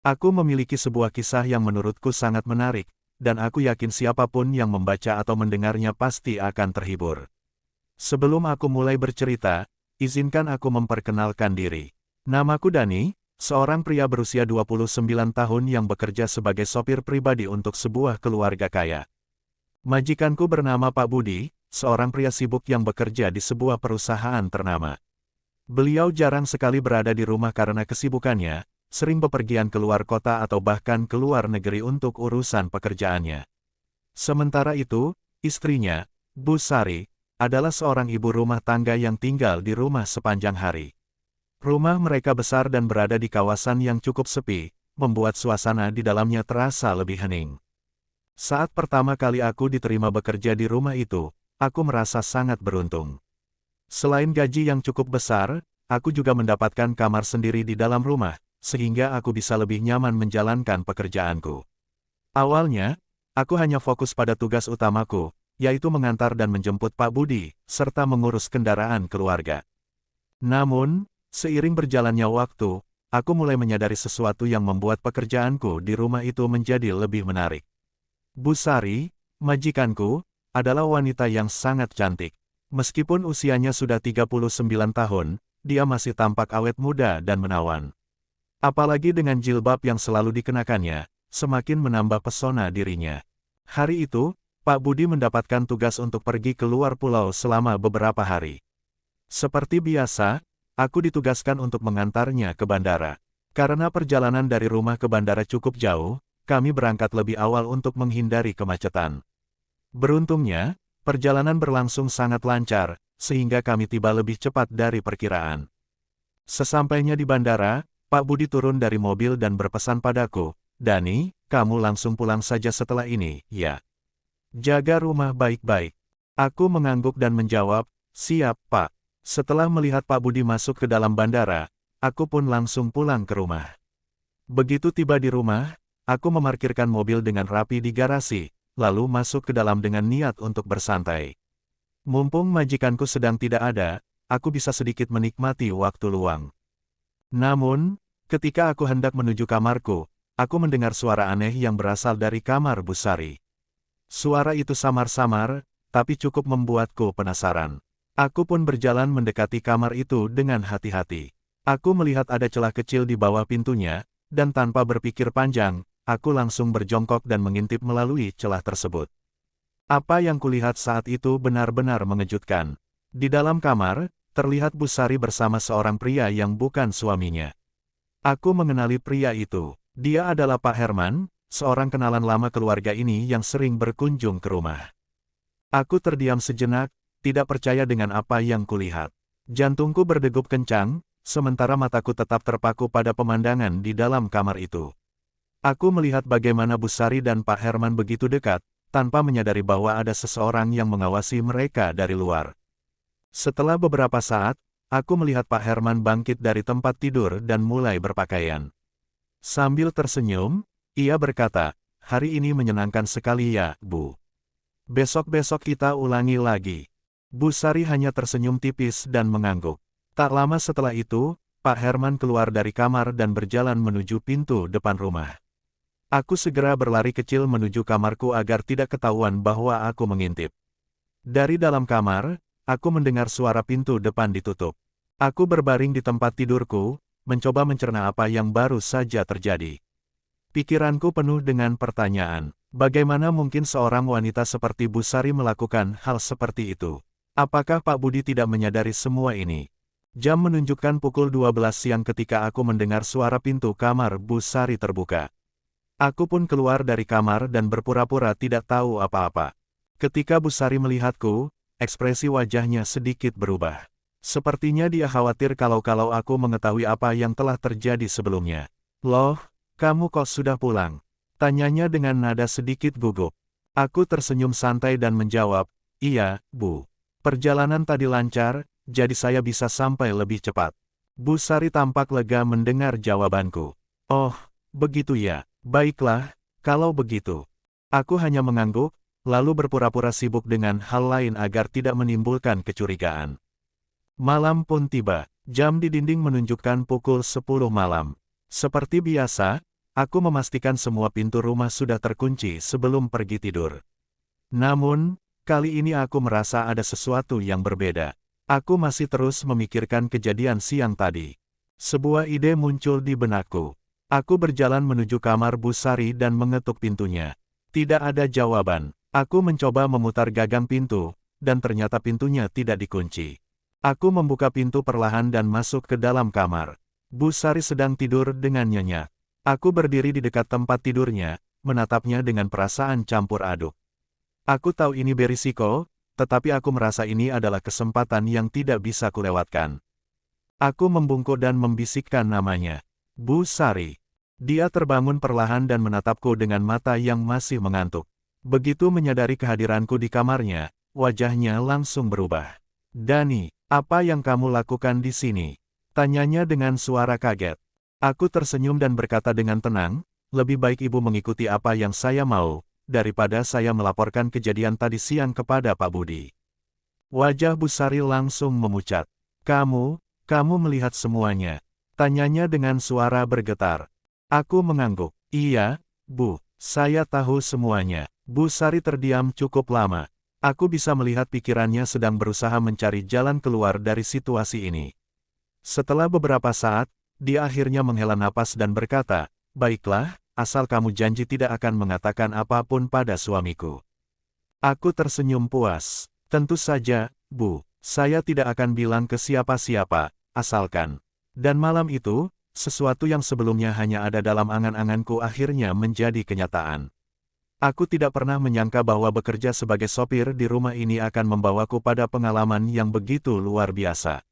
Aku memiliki sebuah kisah yang menurutku sangat menarik, dan aku yakin siapapun yang membaca atau mendengarnya pasti akan terhibur. Sebelum aku mulai bercerita, izinkan aku memperkenalkan diri. Namaku Dani, seorang pria berusia 29 tahun yang bekerja sebagai sopir pribadi untuk sebuah keluarga kaya. Majikanku bernama Pak Budi, seorang pria sibuk yang bekerja di sebuah perusahaan ternama. Beliau jarang sekali berada di rumah karena kesibukannya, sering bepergian keluar kota atau bahkan keluar negeri untuk urusan pekerjaannya. Sementara itu, istrinya, Bu Sari, adalah seorang ibu rumah tangga yang tinggal di rumah sepanjang hari. Rumah mereka besar dan berada di kawasan yang cukup sepi, membuat suasana di dalamnya terasa lebih hening. Saat pertama kali aku diterima bekerja di rumah itu, aku merasa sangat beruntung. Selain gaji yang cukup besar, aku juga mendapatkan kamar sendiri di dalam rumah, sehingga aku bisa lebih nyaman menjalankan pekerjaanku. Awalnya, aku hanya fokus pada tugas utamaku, yaitu mengantar dan menjemput Pak Budi, serta mengurus kendaraan keluarga. Namun, seiring berjalannya waktu, aku mulai menyadari sesuatu yang membuat pekerjaanku di rumah itu menjadi lebih menarik. Bu Sari, majikanku, adalah wanita yang sangat cantik. Meskipun usianya sudah 39 tahun, dia masih tampak awet muda dan menawan. Apalagi dengan jilbab yang selalu dikenakannya, semakin menambah pesona dirinya. Hari itu, Pak Budi mendapatkan tugas untuk pergi keluar pulau selama beberapa hari. Seperti biasa, aku ditugaskan untuk mengantarnya ke bandara. Karena perjalanan dari rumah ke bandara cukup jauh, kami berangkat lebih awal untuk menghindari kemacetan. Beruntungnya, perjalanan berlangsung sangat lancar, sehingga kami tiba lebih cepat dari perkiraan. Sesampainya di bandara, Pak Budi turun dari mobil dan berpesan padaku, "Dani, kamu langsung pulang saja setelah ini, ya. Jaga rumah baik-baik." Aku mengangguk dan menjawab, "Siap, Pak." Setelah melihat Pak Budi masuk ke dalam bandara, aku pun langsung pulang ke rumah. Begitu tiba di rumah, aku memarkirkan mobil dengan rapi di garasi, lalu masuk ke dalam dengan niat untuk bersantai. Mumpung majikanku sedang tidak ada, aku bisa sedikit menikmati waktu luang. Namun, ketika aku hendak menuju kamarku, aku mendengar suara aneh yang berasal dari kamar Bu Sari. Suara itu samar-samar, tapi cukup membuatku penasaran. Aku pun berjalan mendekati kamar itu dengan hati-hati. Aku melihat ada celah kecil di bawah pintunya, dan tanpa berpikir panjang, aku langsung berjongkok dan mengintip melalui celah tersebut. Apa yang kulihat saat itu benar-benar mengejutkan. Di dalam kamar, terlihat Bu Sari bersama seorang pria yang bukan suaminya. Aku mengenali pria itu. Dia adalah Pak Herman, seorang kenalan lama keluarga ini yang sering berkunjung ke rumah. Aku terdiam sejenak, tidak percaya dengan apa yang kulihat. Jantungku berdegup kencang, sementara mataku tetap terpaku pada pemandangan di dalam kamar itu. Aku melihat bagaimana Bu Sari dan Pak Herman begitu dekat, tanpa menyadari bahwa ada seseorang yang mengawasi mereka dari luar. Setelah beberapa saat, aku melihat Pak Herman bangkit dari tempat tidur dan mulai berpakaian. Sambil tersenyum, ia berkata, "Hari ini menyenangkan sekali ya, Bu. Besok-besok kita ulangi lagi." Bu Sari hanya tersenyum tipis dan mengangguk. Tak lama setelah itu, Pak Herman keluar dari kamar dan berjalan menuju pintu depan rumah. Aku segera berlari kecil menuju kamarku agar tidak ketahuan bahwa aku mengintip. Dari dalam kamar, aku mendengar suara pintu depan ditutup. Aku berbaring di tempat tidurku, mencoba mencerna apa yang baru saja terjadi. Pikiranku penuh dengan pertanyaan. Bagaimana mungkin seorang wanita seperti Bu Sari melakukan hal seperti itu? Apakah Pak Budi tidak menyadari semua ini? Jam menunjukkan pukul 12 siang ketika aku mendengar suara pintu kamar Bu Sari terbuka. Aku pun keluar dari kamar dan berpura-pura tidak tahu apa-apa. Ketika Bu Sari melihatku, ekspresi wajahnya sedikit berubah. Sepertinya dia khawatir kalau aku mengetahui apa yang telah terjadi sebelumnya. "Loh, kamu kok sudah pulang?" tanyanya dengan nada sedikit gugup. Aku tersenyum santai dan menjawab, "Iya, Bu. Perjalanan tadi lancar, jadi saya bisa sampai lebih cepat." Bu Sari tampak lega mendengar jawabanku. "Oh, begitu ya. Baiklah, kalau begitu." Aku hanya mengangguk, lalu berpura-pura sibuk dengan hal lain agar tidak menimbulkan kecurigaan. Malam pun tiba. Jam di dinding menunjukkan pukul 10 malam. Seperti biasa, Aku memastikan semua pintu rumah sudah terkunci sebelum pergi tidur. Namun, kali ini aku merasa ada sesuatu yang berbeda. Aku masih terus memikirkan kejadian siang tadi. Sebuah ide muncul di benakku. Aku berjalan menuju kamar Bu Sari dan mengetuk pintunya. Tidak ada jawaban. Aku mencoba memutar gagang pintu, dan ternyata pintunya tidak dikunci. Aku membuka pintu perlahan dan masuk ke dalam kamar. Bu Sari sedang tidur dengan nyenyak. Aku berdiri di dekat tempat tidurnya, menatapnya dengan perasaan campur aduk. Aku tahu ini berisiko, tetapi aku merasa ini adalah kesempatan yang tidak bisa kulewatkan. Aku membungkuk dan membisikkan namanya. Bu Sari. Dia terbangun perlahan dan menatapku dengan mata yang masih mengantuk. Begitu menyadari kehadiranku di kamarnya, wajahnya langsung berubah. Dani, apa yang kamu lakukan di sini? Tanyanya dengan suara kaget. Aku tersenyum dan berkata dengan tenang, lebih baik ibu mengikuti apa yang saya mau, daripada saya melaporkan kejadian tadi siang kepada Pak Budi. Wajah Bu Sari langsung memucat. Kamu melihat semuanya? Tanyanya dengan suara bergetar. Aku mengangguk. Iya, Bu, saya tahu semuanya. Bu Sari terdiam cukup lama. Aku bisa melihat pikirannya sedang berusaha mencari jalan keluar dari situasi ini. Setelah beberapa saat, dia akhirnya menghela napas dan berkata, baiklah, asal kamu janji tidak akan mengatakan apapun pada suamiku. Aku tersenyum puas. Tentu saja, Bu, saya tidak akan bilang ke siapa-siapa, asalkan. Dan malam itu, sesuatu yang sebelumnya hanya ada dalam angan-anganku akhirnya menjadi kenyataan. Aku tidak pernah menyangka bahwa bekerja sebagai sopir di rumah ini akan membawaku pada pengalaman yang begitu luar biasa.